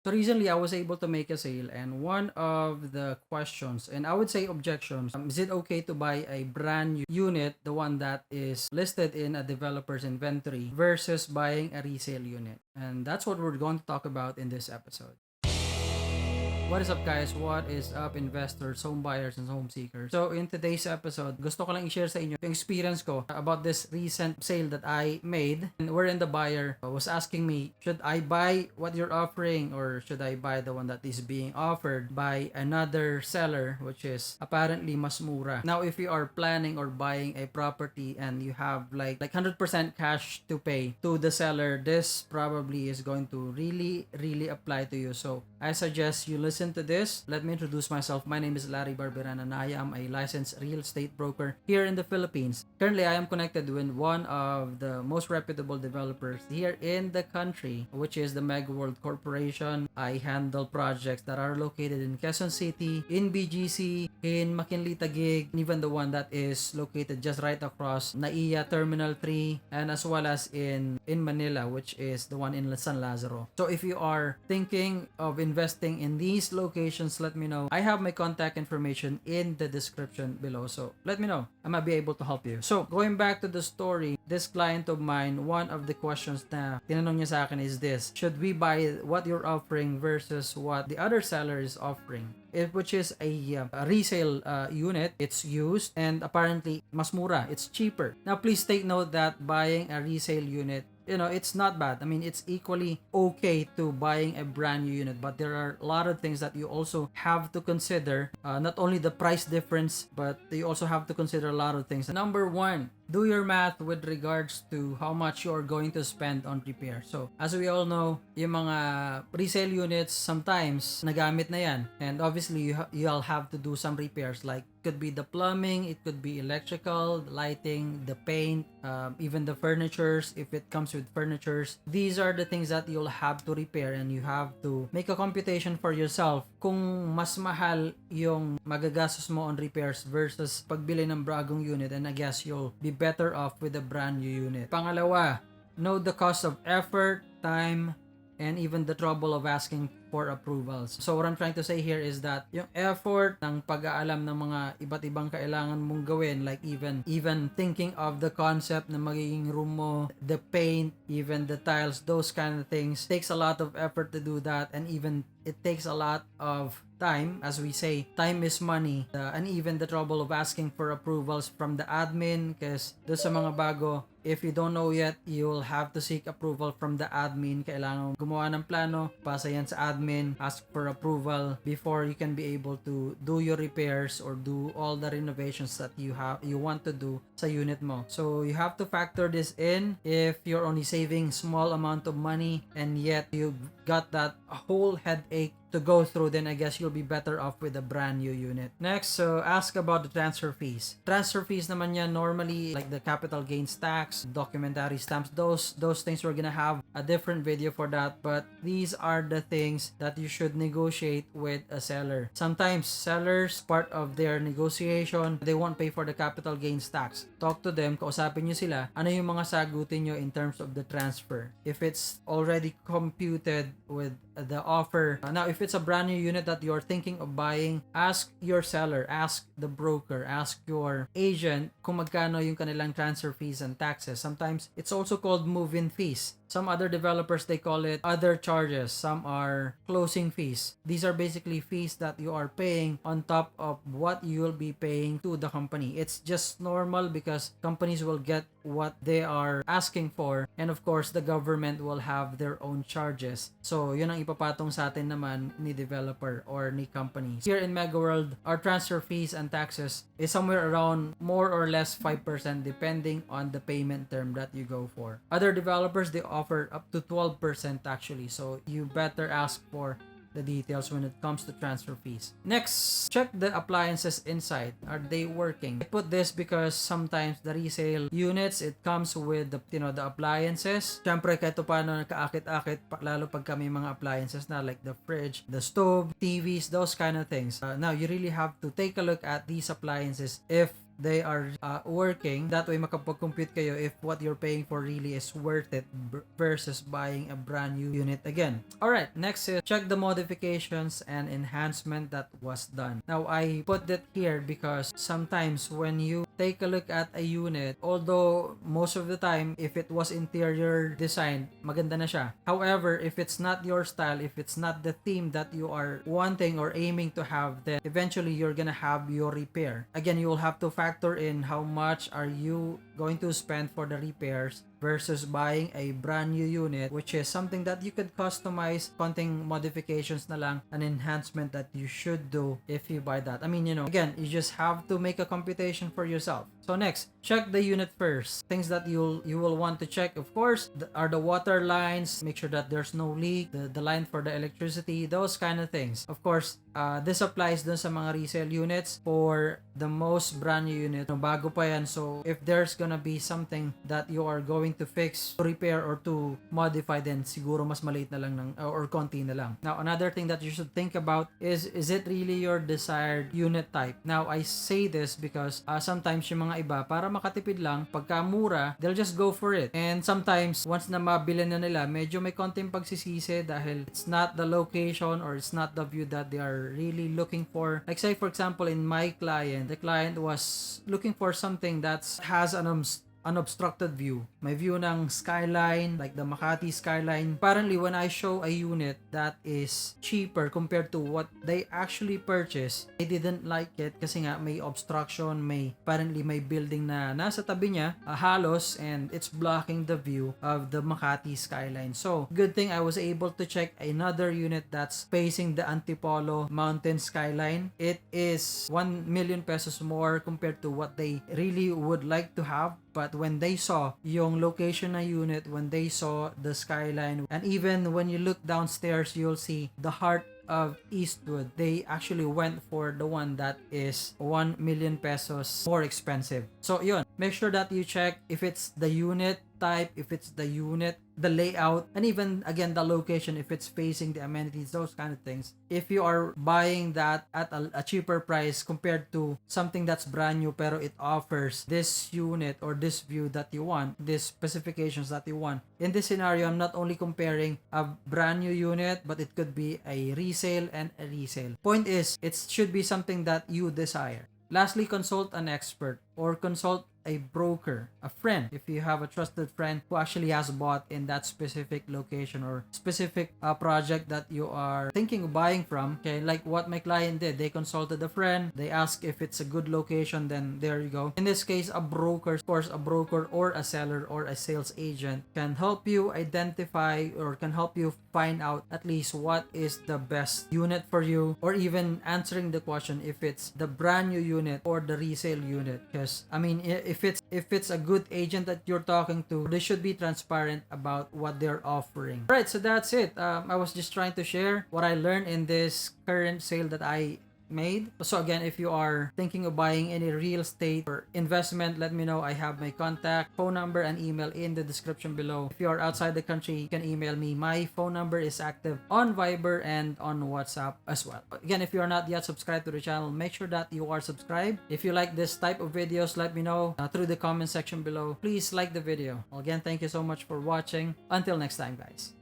So recently I was able to make a sale, and one of the questions, and I would say objections, is it okay to buy a brand new unit, the one that is listed in a developer's inventory, versus buying a resale unit? And that's what we're going to talk about in this episode. What is up, guys? What is up, investors, home buyers, and home seekers? So in today's episode, gusto ko lang i-share sa inyo yung experience ko about this recent sale that I made, and wherein the buyer was asking me, should I buy what you're offering, or should I buy the one that is being offered by another seller, which is apparently mas mura. Now, if you are planning or buying a property and you have like 100% cash to pay to the seller, this probably is going to really apply to you. So I suggest you listen to this. Let me introduce myself. My name is Larry Barberan, and I am a licensed real estate broker here in the Philippines. Currently, I am connected with one of the most reputable developers here in the country, which is the Megaworld Corporation. I handle projects that are located in Quezon City, in BGC, in McKinley Taguig, and even the one that is located just right across NAIA Terminal 3, and as well as in Manila, which is the one in San Lazaro. So if you are thinking of investing in these locations, let me know. I have my contact information in the description below, so let me know. I might be able to help you. So going back to the story, this client of mine, one of the questions na tinanong niya sa akin is this: should we buy what you're offering versus what the other seller is offering? Which is a resale unit. It's used and apparently mas mura, it's cheaper. Now please take note that buying a resale unit, it's not bad. I mean, it's equally okay to buying a brand new unit, but there are a lot of things that you also have to consider. Not only the price difference, but you also have to consider a lot of things. Number one, do your math with regards to how much you're going to spend on repair. So, as we all know, yung mga resale units, sometimes nagamit na yan. And obviously, you'll have to do some repairs, like could be the plumbing, it could be electrical, the lighting, the paint, even the furnitures, if it comes with furnitures. These are the things that you'll have to repair, and you have to make a computation for yourself kung mas mahal yung magagastos mo on repairs versus pagbili ng bagong unit, and I guess you'll be better off with a brand new unit. Pangalawa, know the cost of effort, time, and even the trouble of asking for approvals. So what I'm trying to say here is that yung effort ng pag-aalam ng mga iba't ibang kailangan mong gawin, like even thinking of the concept na magiging room mo, the paint, even the tiles, those kind of things, takes a lot of effort to do that, and even it takes a lot of time. As we say, time is money, and even the trouble of asking for approvals from the admin, kasi doon sa mga bago, if you don't know yet, you'll have to seek approval from the admin. Kailangan gumawa ng plano, pasa yan sa admin, ask for approval before you can be able to do your repairs or do all the renovations that you want to do sa unit mo. So you have to factor this in. If you're only saving small amount of money and yet you've got that whole headache to go through, then I guess you'll be better off with a brand new unit. Next, so ask about the transfer fees. Transfer fees naman yan, normally like the capital gains tax, documentary stamps, those things, we're gonna have a different video for that, but these are the things that you should negotiate with a seller. Sometimes sellers, part of their negotiation, they won't pay for the capital gains tax. Talk to them, kausapin nyo sila, ano yung mga sagutin nyo in terms of the transfer. If it's already computed with the offer. Now, if it's a brand new unit that you're thinking of buying, ask your seller, ask the broker, ask your agent kung magkano yung kanilang transfer fees and taxes. Sometimes it's also called move-in fees. Some other developers, they call it other charges. Some are closing fees. These are basically fees that you are paying on top of what you will be paying to the company. It's just normal because companies will get what they are asking for, and of course the government will have their own charges. So yun ang ipapatong sa atin naman ni developer or ni companies. Here in Megaworld, our transfer fees and taxes is somewhere around more or less 5% depending on the payment term that you go for. Other developers, they offer up to 12% actually, so you better ask for the details when it comes to transfer fees. Next, check the appliances inside. Are they working? I put this because sometimes the resale units, it comes with the appliances. Syempre kahit paano nakaakit-akit, lalo pag kami mga appliances na like the fridge, the stove, TVs, those kind of things. Now you really have to take a look at these appliances if they are working. That way makapag-compute kayo if what you're paying for really is worth it versus buying a brand new unit again. Alright, next is check the modifications and enhancement that was done. Now I put that here because sometimes when you take a look at a unit, although most of the time if it was interior design, maganda na siya. However, if it's not your style, if it's not the theme that you are wanting or aiming to have, then eventually you're gonna have your repair. Again, you will have to factor in how much are you going to spend for the repairs versus buying a brand new unit, which is something that you could customize, konting modifications na lang, an enhancement that you should do if you buy that. I mean, you know, again, you just have to make a computation for yourself. So next, check the unit first. Things that you will want to check, of course, are the water lines. Make sure that there's no leak, the line for the electricity, those kind of things. Of course, this applies dun sa mga resale units. For the most brand new unit, bago pa yan. So if there's gonna be something that you are going to fix, to repair, or to modify, then siguro mas maliit na lang or konti na lang. Now, another thing that you should think about is it really your desired unit type? Now, I say this because sometimes yung mga iba, para makatipid lang, pagka mura, they'll just go for it. And sometimes, once na mabili na nila, medyo may konting pagsisisi dahil it's not the location or it's not the view that they are really looking for. Like say, for example, in my client, the client was looking for something that has an unobstructed view. May view ng skyline, like the Makati skyline. Apparently, when I show a unit that is cheaper compared to what they actually purchased, they didn't like it kasi nga may obstruction, apparently may building na nasa tabi niya, halos, and it's blocking the view of the Makati skyline. So, good thing I was able to check another unit that's facing the Antipolo mountain skyline. It is 1 million pesos more compared to what they really would like to have. But when they saw yung location na unit, when they saw the skyline, and even when you look downstairs, you'll see the heart of Eastwood. They actually went for the one that is 1 million pesos more expensive. So yun, make sure that you check if it's the unit type, if it's the unit, the layout, and even again the location, if it's facing the amenities, those kind of things. If you are buying that at a cheaper price compared to something that's brand new pero it offers this unit or this view that you want, these specifications that you want. In this scenario, I'm not only comparing a brand new unit, but it could be a resale and a resale. Point is, it should be something that you desire. Lastly, consult an expert or consult a broker, a friend, if you have a trusted friend who actually has bought in that specific location or specific project that you are thinking of buying from. Okay, like what my client did, they consulted a friend, they asked if it's a good location, then there you go. In this case, a broker, of course, a broker or a seller or a sales agent can help you identify or can help you find out at least what is the best unit for you, or even answering the question if it's the brand new unit or the resale unit. Because I mean, if it's a good agent that you're talking to, they should be transparent about what they're offering. Right, so that's it. I was just trying to share what I learned in this current sale that I made. So again, if you are thinking of buying any real estate or investment, let me know. I have my contact, phone number, and email in the description below. If you are outside the country, you can email me. My phone number is active on Viber and on WhatsApp as well. Again, if you are not yet subscribed to the channel, make sure that you are subscribed. If you like this type of videos, let me know through the comment section below. Please like the video. Again, thank you so much for watching. Until next time, guys.